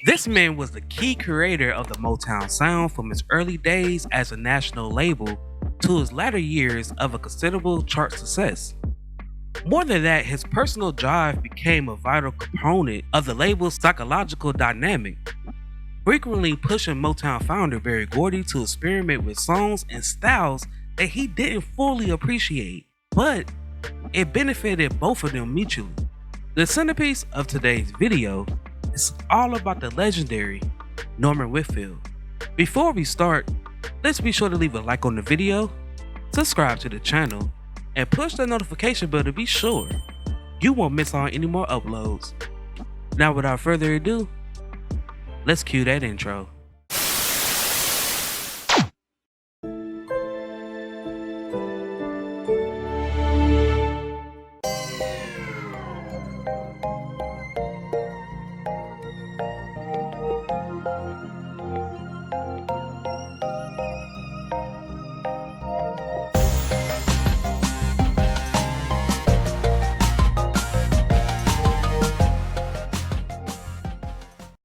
This man was the key creator of the Motown sound from his early days as a national label to his latter years of a considerable chart success. More than that, his personal drive became a vital component of the label's psychological dynamic, frequently pushing Motown founder Berry Gordy to experiment with songs and styles that he didn't fully appreciate, but it benefited both of them mutually. The centerpiece of today's video is all about the legendary Norman Whitfield. Before we start, let's be sure to leave a like on the video, subscribe to the channel, and push the notification bell to be sure you won't miss on any more uploads. Now without further ado, let's cue that intro.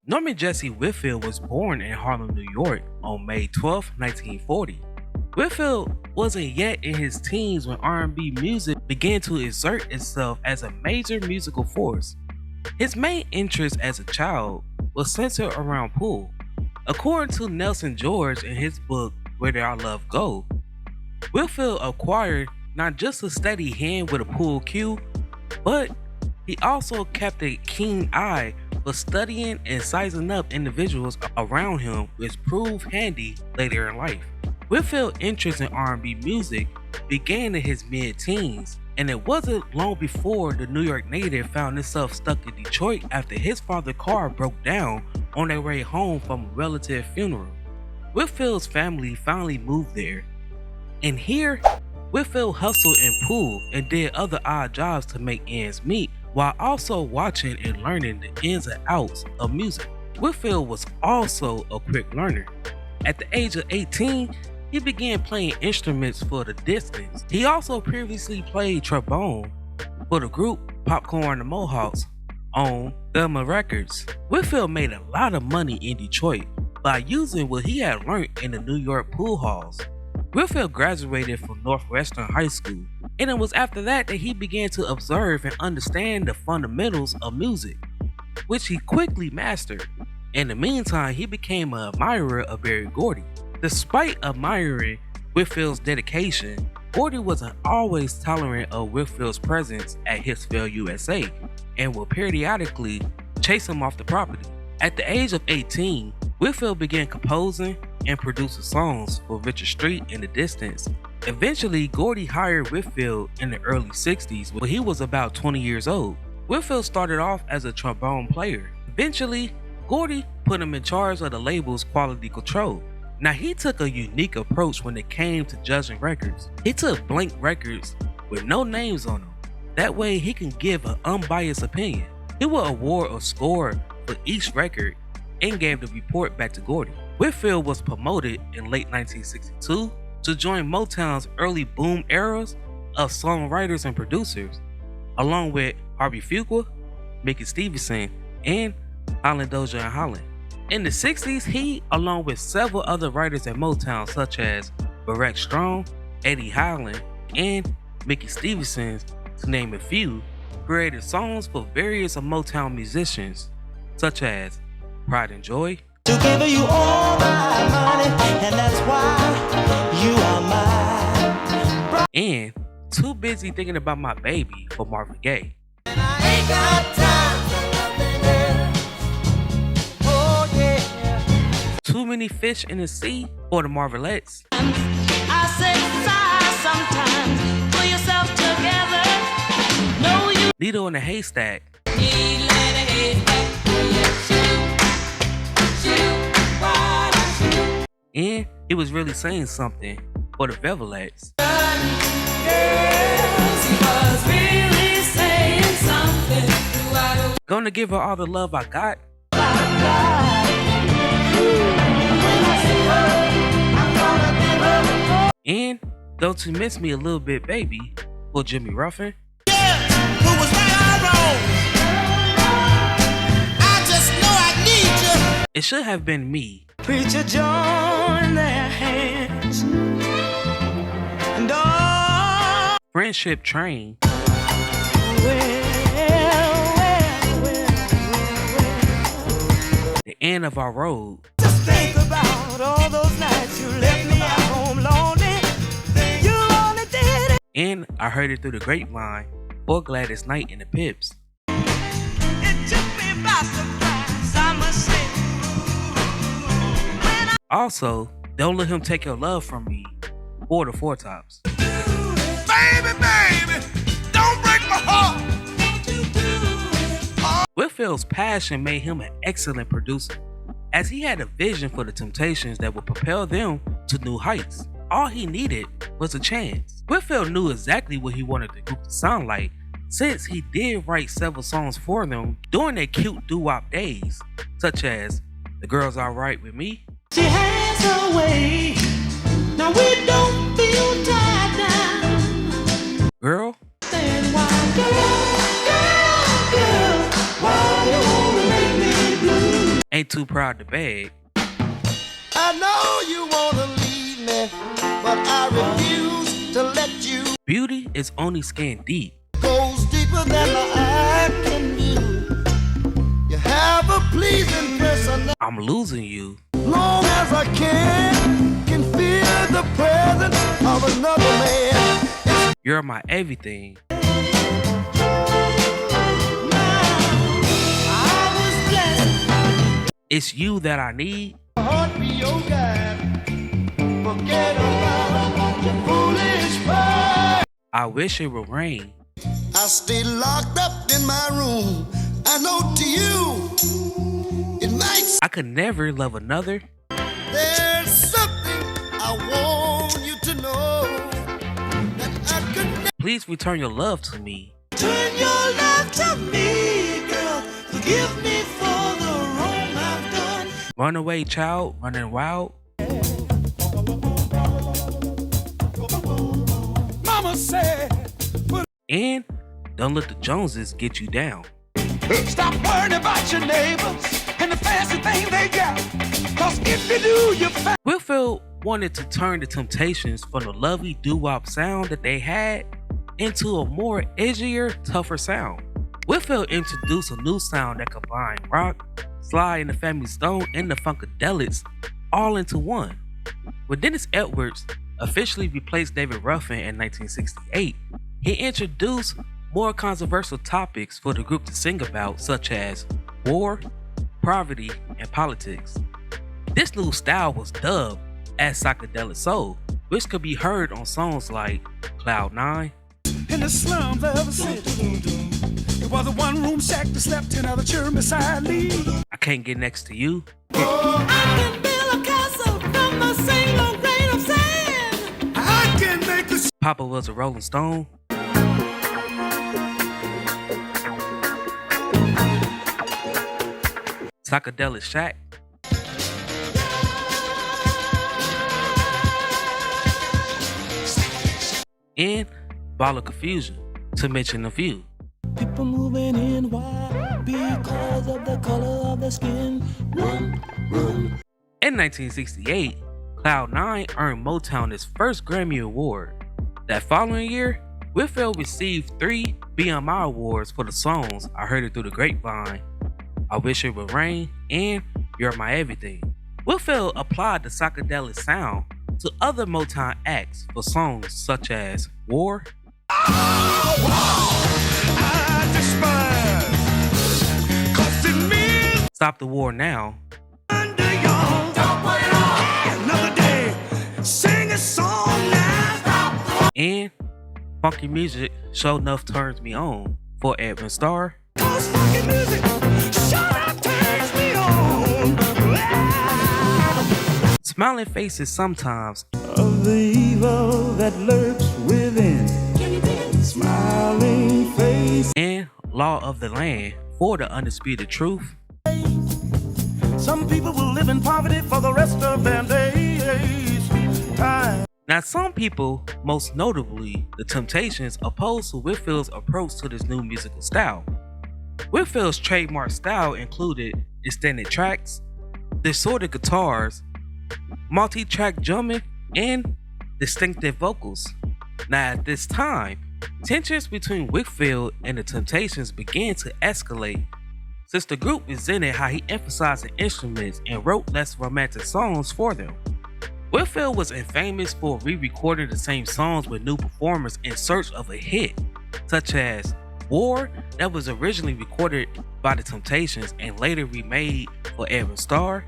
Norman Jesse Whitfield was born in Harlem, New York on May 12, 1940. Whitfield wasn't yet in his teens when R&B music began to exert itself as a major musical force. His main interest as a child was centered around pool. According to Nelson George in his book Where Did Our Love Go?, Whitfield acquired not just a steady hand with a pool cue, but he also kept a keen eye for studying and sizing up individuals around him, which proved handy later in life. Whitfield's interest in R&B music began in his mid-teens, and it wasn't long before the New York native found himself stuck in Detroit after his father's car broke down on their way home from a relative funeral. Whitfield's family finally moved there, and here Whitfield hustled in pool and did other odd jobs to make ends meet, while also watching and learning the ins and outs of music. Whitfield was also a quick learner. At the age of 18, he began playing instruments for the distance. He also previously played trombone for the group Popcorn the Mohawks on Thelma Records. Whitfield made a lot of money in Detroit by using what he had learned in the New York pool halls. Whitfield graduated from Northwestern High School, and it was after that he began to observe and understand the fundamentals of music, which he quickly mastered. In the meantime, he became an admirer of Berry Gordy. Despite admiring Whitfield's dedication, Gordy wasn't always tolerant of Whitfield's presence at Whitfield, USA, and would periodically chase him off the property. At the age of 18, Whitfield began composing and producing songs for Richard Street in the Distance. Eventually, Gordy hired Whitfield in the early 60s when he was about 20 years old. Whitfield started off as a trombone player. Eventually, Gordy put him in charge of the label's quality control. Now, he took a unique approach when it came to judging records. He took blank records with no names on them. That way, he can give an unbiased opinion. He would award a score for each record and gave the report back to Gordy. Whitfield was promoted in late 1962 to join Motown's early boom eras of songwriters and producers, along with Harvey Fuqua, Mickey Stevenson, and Holland Dozier and Holland. In the 60s, he, along with several other writers at Motown such as Barrett Strong, Eddie Howland, and Mickey Stevenson, to name a few, created songs for various of Motown musicians such as Pride and Joy, To give you all my money, and that's why you are mine. and Too Busy Thinking About My Baby for Marvin Gaye. And I ain't got time for nothing else. Oh yeah. Too Many Fish in the Sea for the Marvelettes. I say sigh sometimes. Pull yourself together. No, you Needle in a Haystack. need let it hit back. And He Was Really Saying Something for the Velvelettes. Gonna Give Her All the Love I Got. And Don't You Miss Me a Little Bit Baby for Jimmy Ruffin. Who was right or wrong? I just know I need you. It Should Have Been Me, Preacher join their hands and all. Friendship Train, The End of Our Road, Just think about all those nights you left me at home lonely. You only did it. and I Heard It Through the Grapevine for Gladys Knight and the Pips. It took me by surprise, I must say. Also, Don't Let Him Take Your Love From Me for the Four Tops. Baby, baby, don't break my heart. Whitfield's passion made him an excellent producer, as he had a vision for the Temptations that would propel them to new heights. All he needed was a chance. Whitfield knew exactly what he wanted the group to sound like, since he did write several songs for them during their cute doo-wop days, such as The Girl's Alright With Me, She has her way. Now we don't feel tied down. Girl, Saying why, girl, why you wanna make me blue? Ain't Too Proud to Beg, I know you wanna leave me, but I refuse to let you. Beauty Is Only Skin Deep, Goes deeper than my eye can view. You have a pleasing personality. I'm Losing You, Long as I can feel the presence of another man. You're My Everything, I was blessed. It's You That I Need, Heart be your guide. Forget about your foolish pride. I Wish It Would Rain, I stay locked up in my room. I know to you, it might. I Could Never Love Another, There's something I want you to know, that I could never. Please Return Your Love to Me, Turn your love to me, girl. Forgive me for the wrong I've done. Runaway Child, Running Wild, Mama said, and Don't Let the Joneses Get You Down. stop worrying about your neighbors and the fancy thing they got. Cause if you do, you find. Whitfield wanted to turn the Temptations from the lovely doo-wop sound that they had into a more edgier, tougher sound. Whitfield introduced a new sound that combined rock, Sly and the Family Stone, and the Funkadelics all into one. When Dennis Edwards officially replaced David Ruffin in 1968, he introduced more controversial topics for the group to sing about, such as war, poverty, and politics. This new style was dubbed as Psychedelic Soul, which could be heard on songs like Cloud 9, In the slums of the city, it was a one-room shack that slept 10 other children beside me. I Can't Get Next to You, I can build a castle from a single grain of sand. I can make a Papa Was a Rolling Stone, Psychedelic Shack, and Ball of Confusion, to mention a few. People moving in white because of the color of their skin. Run, run. In 1968, Cloud 9 earned Motown its first Grammy Award. That following year, Whitfield received 3 BMI awards for the songs I Heard It Through the Grapevine, I Wish It Would Rain, and You're My Everything. Whitfield applied the psychedelic sound to other Motown acts for songs such as War, I despise, 'cause it means Stop the War Now, under y'all. Don't put it on. Another day, sing a song now. and Funky Music Sure Enough Turns Me On for Edwin Starr, 'Cause funky music sure enough turns me on. Smiling Faces Sometimes, Of the evil that lurks within, smiling face. and Law of the Land for The Undisputed Truth. Some people will live in poverty for the rest of their days. Time. Now, some people, most notably the Temptations, opposed to Whitfield's approach to this new musical style. Whitfield's trademark style included extended tracks, distorted guitars, multi-track drumming, and distinctive vocals. Now at this time, tensions between Whitfield and the Temptations began to escalate since the group resented how he emphasized the instruments and wrote less romantic songs for them. Whitfield was infamous for re-recording the same songs with new performers in search of a hit, such as War, that was originally recorded by the Temptations and later remade for Edwin Starr,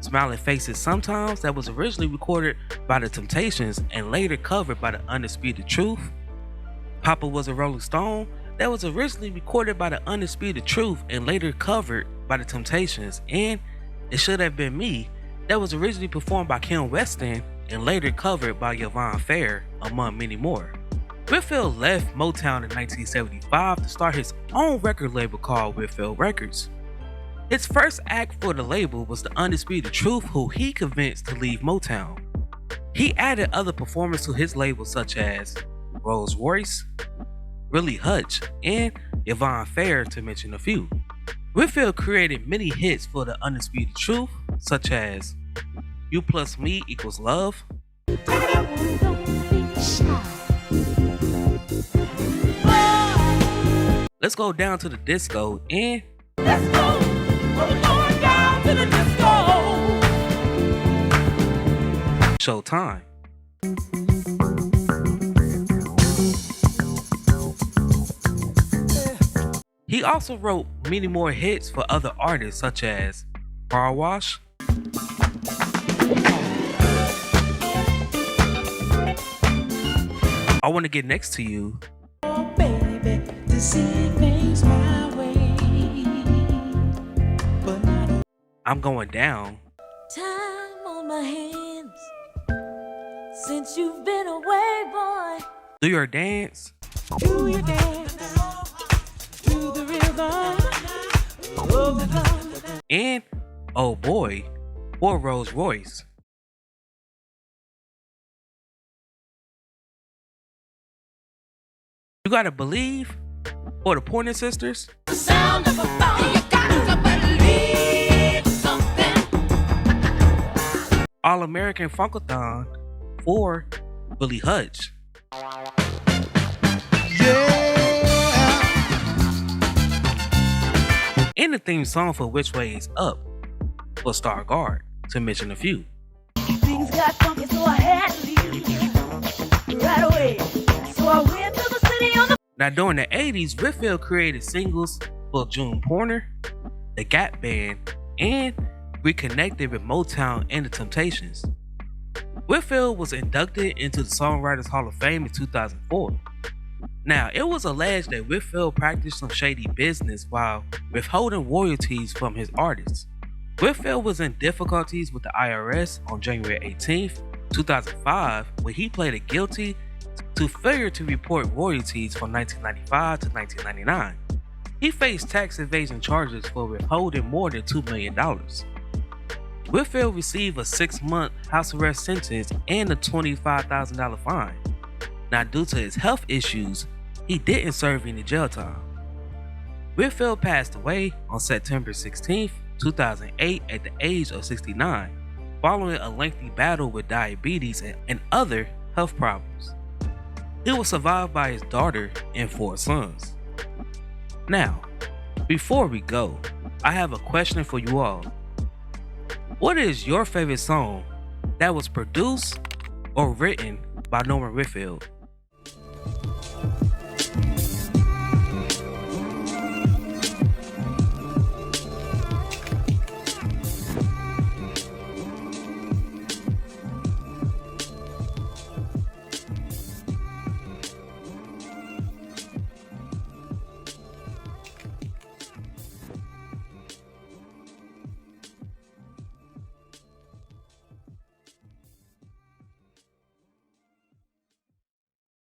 Smiling Faces Sometimes, that was originally recorded by the Temptations and later covered by the Undisputed Truth, Papa Was a Rolling Stone, that was originally recorded by the Undisputed Truth and later covered by the Temptations, and It Should Have Been Me, that was originally performed by Kim Weston and later covered by Yvonne Fair, among many more. Whitfield left Motown in 1975 to start his own record label called Whitfield Records. His first act for the label was the Undisputed Truth, who he convinced to leave Motown. He added other performers to his label such as Rolls Royce, Willie Hutch, and Yvonne Fair, to mention a few. Whitfield created many hits for the Undisputed Truth, such as You Plus Me Equals Love, Let's Go Down to the Disco, and Let's go, we're going down to the disco. Showtime. He also wrote many more hits for other artists such as Car Wash, I Want to Get Next to You, Oh, baby, to see things my way. But not I'm Going Down, time on my hands since you've been away, boy. Do Your Dance, Do you dance to the rhythm of the love? and Oh Boy for Rolls Royce. You Gotta Believe for the Pointer Sisters, The sound of a bomb. You got to believe something. All American Funkathon for Willie Hutch, and the theme song for Which Way Is Up for Star Guard, to mention a few. Things got funky, so I had to leave right away. So I went to the city on the. Now during the 80s, Whitfield created singles for June Porter, the Gap Band, and reconnected with Motown and the Temptations. Whitfield was inducted into the Songwriters Hall of Fame in 2004. Now, it was alleged that Whitfield practiced some shady business while withholding royalties from his artists. Whitfield was in difficulties with the IRS on January 18th, 2005, when he pleaded guilty to failure to report royalties from 1995 to 1999. He faced tax evasion charges for withholding more than $2 million. Whitfield received a 6-month house arrest sentence and a $25,000 fine. Now, due to his health issues, he didn't serve any jail time. Whitfield passed away on September 16, 2008 at the age of 69, following a lengthy battle with diabetes and other health problems. He was survived by his daughter and 4 sons. Now, before we go, I have a question for you all. What is your favorite song that was produced or written by Norman Whitfield?